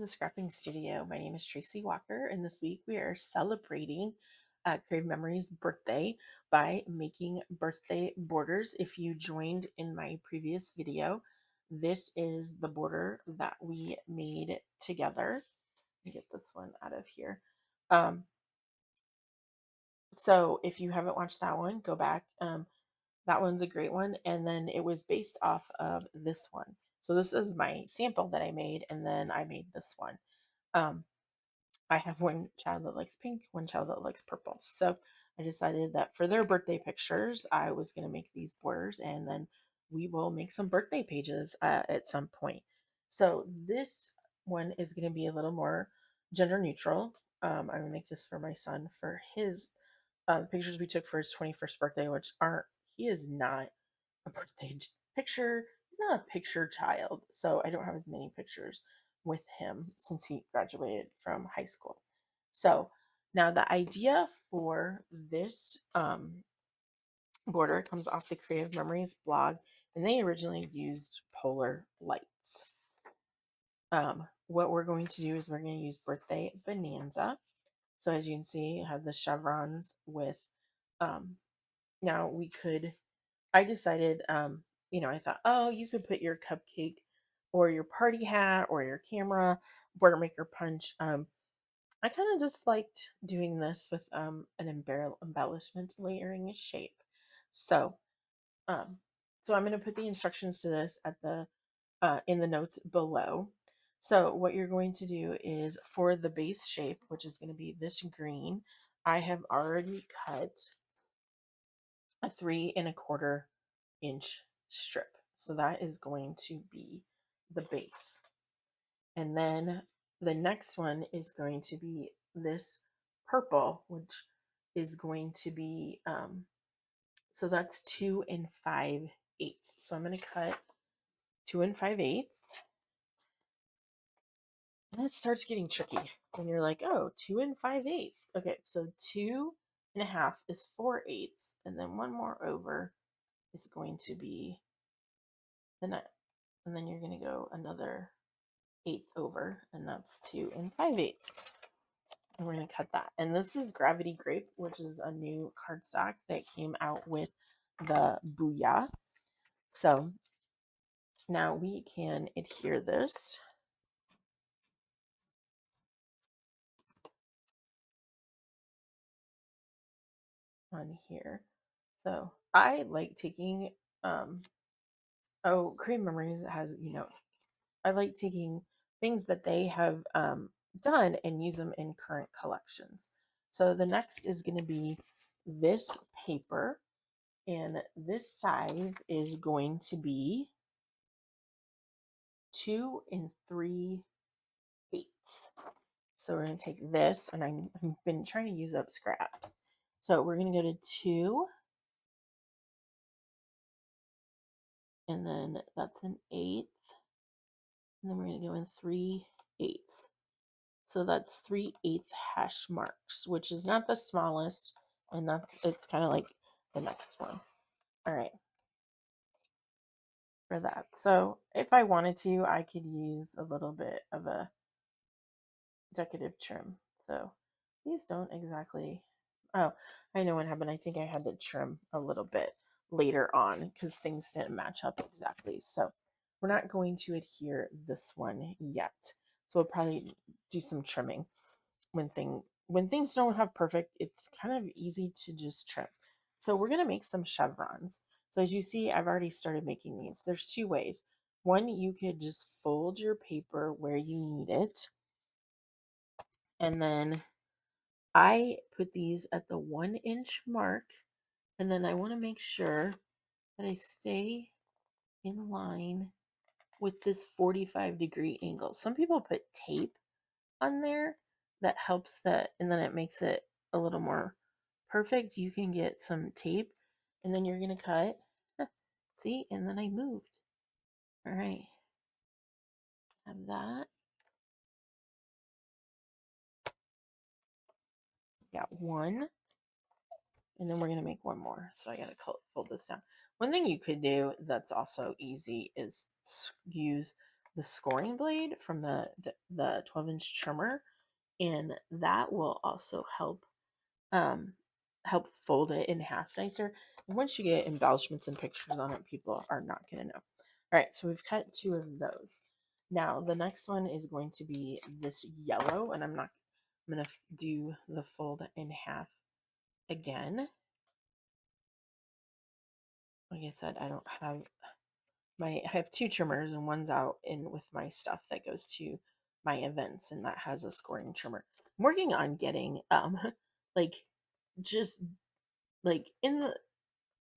to the Scrapping Studio. My name is Tracy Walker, and this week we are celebrating Crave Memories' birthday by making birthday borders. If you joined in my previous video, this is the border that we made together. Let me get this one out of here. So if you haven't watched that one, go back. That one's a great one. And then it was based off of this one. So this is my sample that I made, and then I made this one. Um, I have one child that likes pink, one child that likes purple. So I decided that for their birthday pictures, I was going to make these borders, and then we will make some birthday pages at some point. So this one is going to be a little more gender neutral. I'm going to make this for my son for his pictures we took for his 21st birthday, which aren't, he is not a birthday picture. He's not a picture child. So I don't have as many pictures with him since he graduated from high school. So now the idea for this border comes off the Creative Memories blog, and they originally used polar lights. What we're going to do is we're going to use Birthday Bonanza. So as you can see, I have the chevrons with, now we could, I decided, I thought, oh, you could put your cupcake or your party hat or your camera, border maker punch. I kind of just liked doing this with an embellishment layering shape. So, um, so I'm going to put the instructions to this at the in the notes below. So what you're going to do is for the base shape, which is going to be this green, I have already cut a 3¼ inch strip. So that is going to be the base. And then the next one is going to be this purple, which is going to be, so that's 2 5/8. So I'm going to cut 2 5/8. And it starts getting tricky when you're like, oh, 2 5/8. Okay, so 2½ is 4/8, and then one more over is going to be the nut. And then you're going to go another 1/8 over, and that's 2 5/8. And we're going to cut that. And this is Gravity Grape, which is a new cardstock that came out with the Booyah. So now we can adhere this on here. So I like taking, Crave Memories has, I like taking things that they have done and use them in current collections. So the next is going to be this paper, and this size is going to be 2 3/8. So we're going to take this, and I've been trying to use up scraps. So we're going to go to 2, and then that's an 1/8, and then we're going to go in 3/8. So that's 3/8 hash marks, which is not the smallest, and not, it's kind of like the next one. All right, for that. So if I wanted to, I could use a little bit of a decorative trim. So these don't exactly, oh, I know what happened. I think I had to trim a little bit later on because things didn't match up exactly. So we're not going to adhere this one yet. So we'll probably do some trimming when things don't have perfect, it's kind of easy to just trim. So we're going to make some chevrons. So as you see, I've already started making these. There's 2 ways. One, you could just fold your paper where you need it. And then I put these at the 1-inch mark. And then I want to make sure that I stay in line with this 45-degree angle. Some people put tape on there that helps that, and then it makes it a little more perfect. You can get some tape, and then you're going to cut. See, and then I moved. All right, have that. Got one, and then we're going to make one more. So I got to fold this down. One thing you could do that's also easy is use the scoring blade from the 12-inch trimmer, and that will also um, help fold it in half nicer. And once you get embellishments and pictures on it, people are not going to know. All right, so we've cut 2 of those. Now the next one is going to be this yellow, and I'm going to do the fold in half again. Like I said, I have 2 trimmers, and one's out in with my stuff that goes to my events, and that has a scoring trimmer. I'm working on getting like just like in the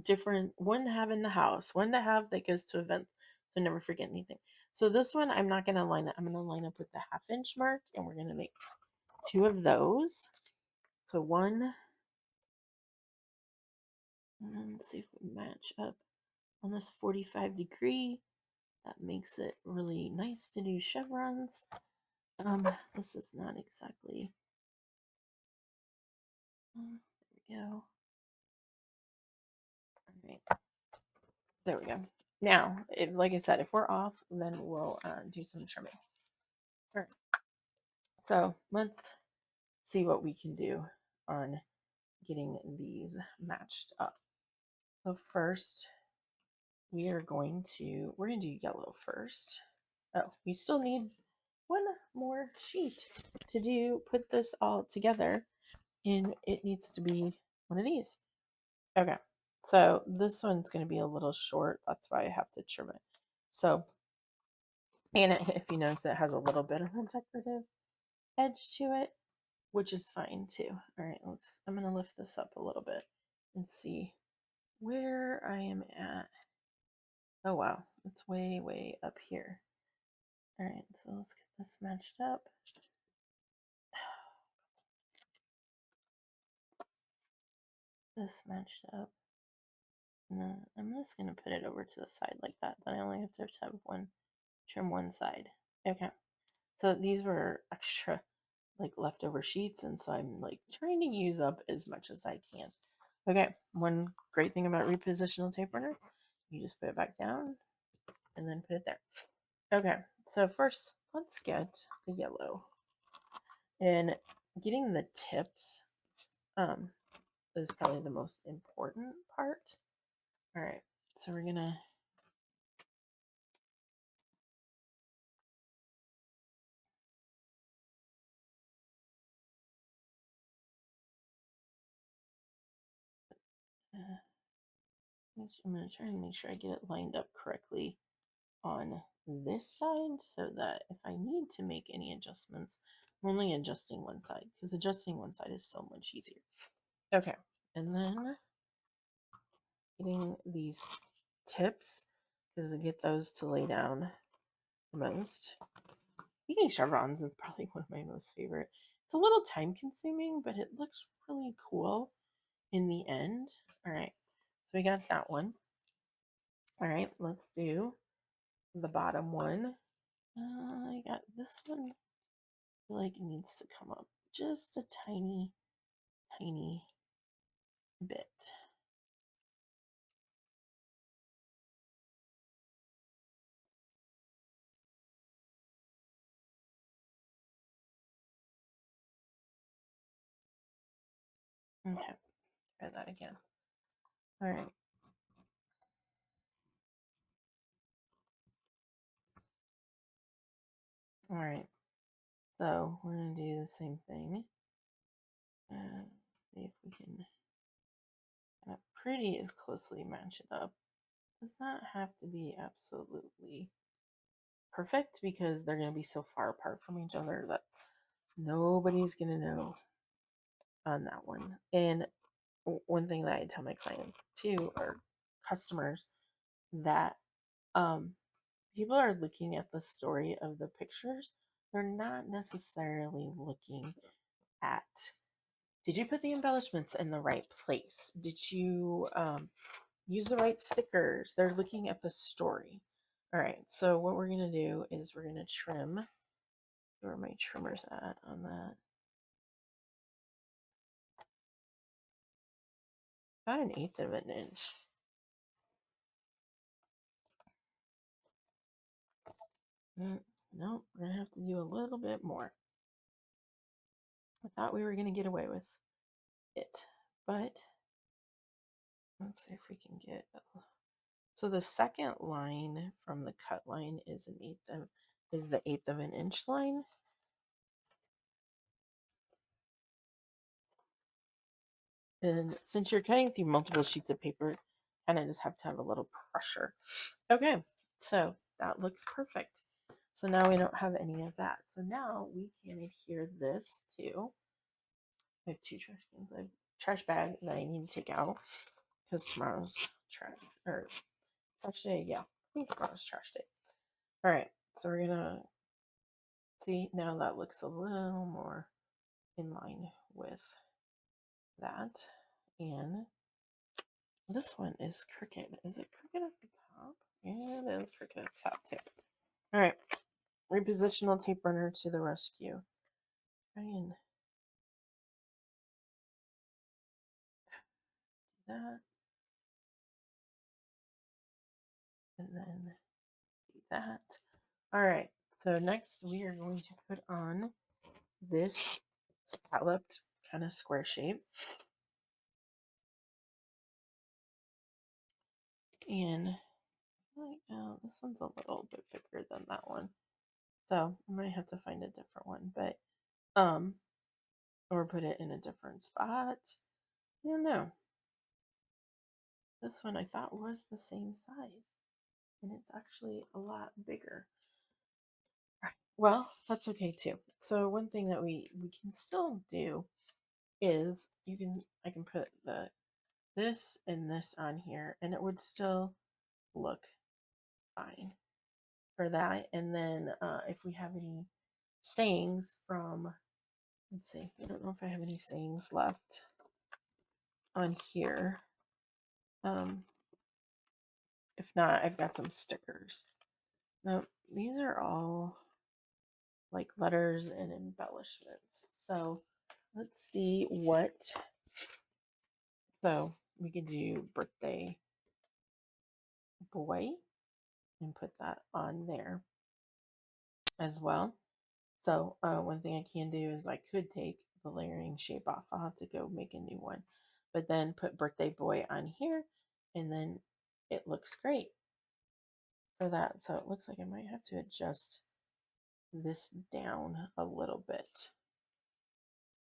different one to have in the house, one to have that goes to events, so I never forget anything. So this one I'm not gonna line up. I'm gonna line up with the 1/2 inch mark, and we're gonna make 2 of those. So one, and let's see if we match up on this 45-degree. That makes it really nice to do chevrons. This is not exactly. There we go. All right, there we go. Now, like I said, if we're off, then we'll do some trimming. All right. So let's see what we can do on getting these matched up. So first, we're going to do yellow first. Oh, we still need one more sheet to put this all together, and it needs to be one of these. Okay, so this one's going to be a little short. That's why I have to trim it. So, and if you notice, it has a little bit of a decorative edge to it, which is fine too. All right, I'm going to lift this up a little bit and see where I am at. Oh, wow. It's way, way up here. All right, so let's get this matched up. This matched up. And then I'm just going to put it over to the side like that. Then I only have to have trim one side. Okay. So these were extra, like, leftover sheets, and so I'm like trying to use up as much as I can. Okay, one great thing about repositional tape runner, you just put it back down and then put it there. Okay, so first let's get the yellow. And getting the tips is probably the most important part. All right, so we're gonna I'm gonna try and make sure I get it lined up correctly on this side, so that if I need to make any adjustments, I'm only adjusting one side, because adjusting one side is so much easier. Okay, and then getting these tips, because I get those to lay down the most. Making chevrons is probably one of my most favorite. It's a little time consuming, but it looks really cool in the end. All right, so we got that one. All right, let's do the bottom one. I got this one. I feel like it needs to come up just a tiny, tiny bit. Okay, try that again. All right. All right. So we're going to do the same thing. See if we can kind of pretty as closely match it up. Does not have to be absolutely perfect, because they're going to be so far apart from each other that nobody's going to know on that one. And one thing that I tell my clients too, or customers, that people are looking at the story of the pictures. They're not necessarily looking at, did you put the embellishments in the right place? Did you use the right stickers? They're looking at the story. All right, so what we're going to do is we're going to trim. Where are my trimmers at on that? About 1/8 of an inch. No, we're going to have to do a little bit more. I thought we were going to get away with it, but let's see if we can get. So the second line from the cut line is the eighth of an inch line. And since you're cutting through multiple sheets of paper, kind of just have to have a little pressure. Okay, so that looks perfect. So now we don't have any of that. So now we can adhere this to. I have two trash cans. I have a trash bag that I need to take out because tomorrow's trash day. Yeah, I think tomorrow's trash day. All right, so we're gonna see now that looks a little more in line with that. And this one is crooked. Is it crooked at the top? Yeah, it is crooked at the top too. All right, repositional tape runner to the rescue. Try and do that, and then do that. All right, so next we are going to put on this scalloped kind of square shape. And this one's a little bit bigger than that one. So I might have to find a different one, but or put it in a different spot. I don't know. This one I thought was the same size, and it's actually a lot bigger. Well, that's okay too. So one thing that we can still do is I can put this and this on here, and it would still look fine for that. And then if we have any sayings from, let's see, I don't know if I have any sayings left on here. If not, I've got some stickers. Now, these are all like letters and embellishments. So let's see what. So we could do birthday boy and put that on there as well. So one thing I can do is I could take the layering shape off. I'll have to go make a new one, but then put birthday boy on here, and then it looks great for that. So it looks like I might have to adjust this down a little bit.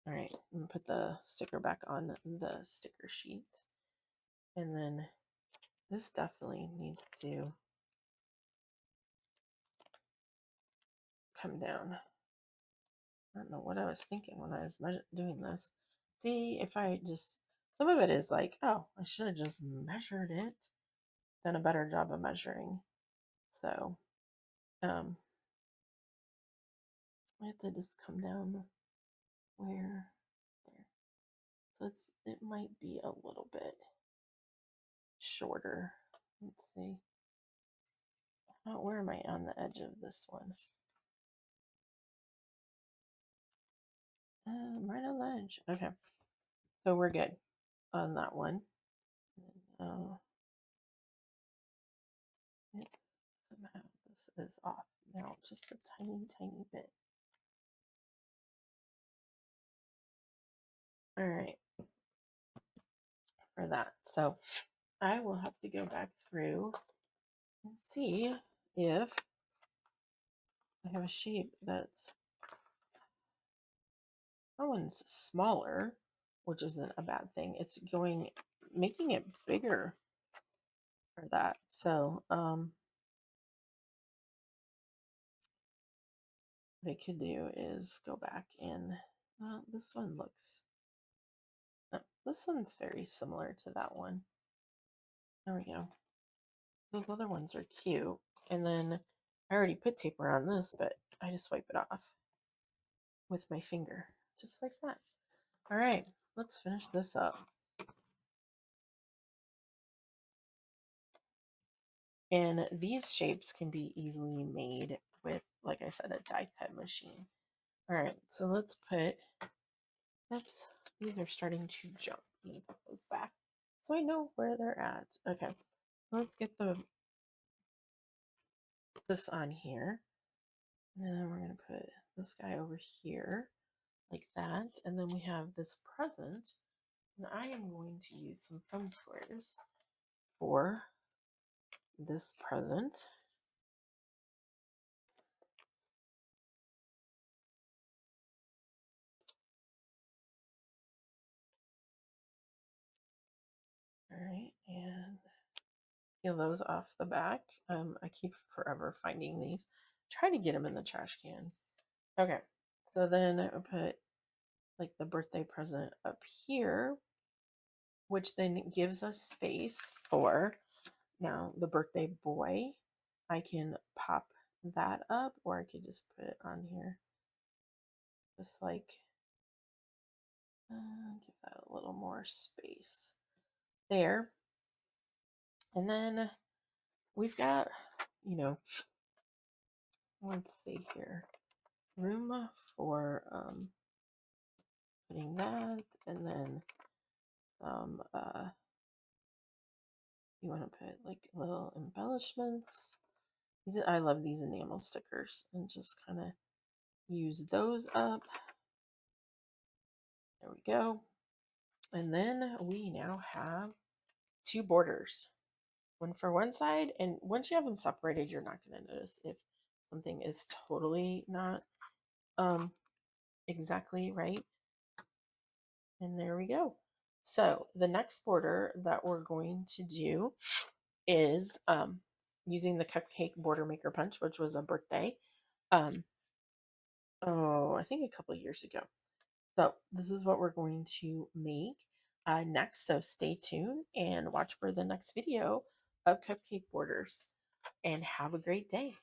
All right, I'm gonna put the sticker back on the sticker sheet, and then this definitely needs to come down. I don't know what I was thinking when I was doing this. See, if I just, some of it is like, oh, I should have just measured it, done a better job of measuring. So, I have to just come down where there. So it might be a little bit shorter. Let's see. Oh, where am I on the edge of this one? Right on the edge. Okay. So we're good on that one. Somehow this is off now, just a tiny, tiny bit. All right, for that. So I will have to go back through and see if I have a shape that's, that one's smaller, which isn't a bad thing. It's making it bigger for that. So, what I could do is go back and, this one looks, this one's very similar to that one. There we go. Those other ones are cute. And then I already put taper on this, but I just wipe it off with my finger, just like that. All right, let's finish this up. And these shapes can be easily made with, like I said, a die cut machine. All right, so let's put, oops, these are starting to jump. Let me put those back so I know where they're at. Okay, let's get this on here. And then we're going to put this guy over here like that. And then we have this present. And I am going to use some foam squares for this present. All right, and peel those off the back. I keep forever finding these. Try to get them in the trash can. Okay, so then I put like the birthday present up here, which then gives us space for now the birthday boy. I can pop that up, or I could just put it on here, just like give that a little more space there. And then we've got, you know, let's see here, room for putting that, and then you want to put like little embellishments. I love these enamel stickers, and just kind of use those up. There we go. And then we now have two borders, one for one side, and once you have them separated, you're not going to notice if something is totally not exactly right. And there we go. So the next border that we're going to do is using the cupcake border maker punch, which was a birthday. Oh, I think a couple of years ago. So this is what we're going to make next. So stay tuned and watch for the next video of cupcake borders, and have a great day.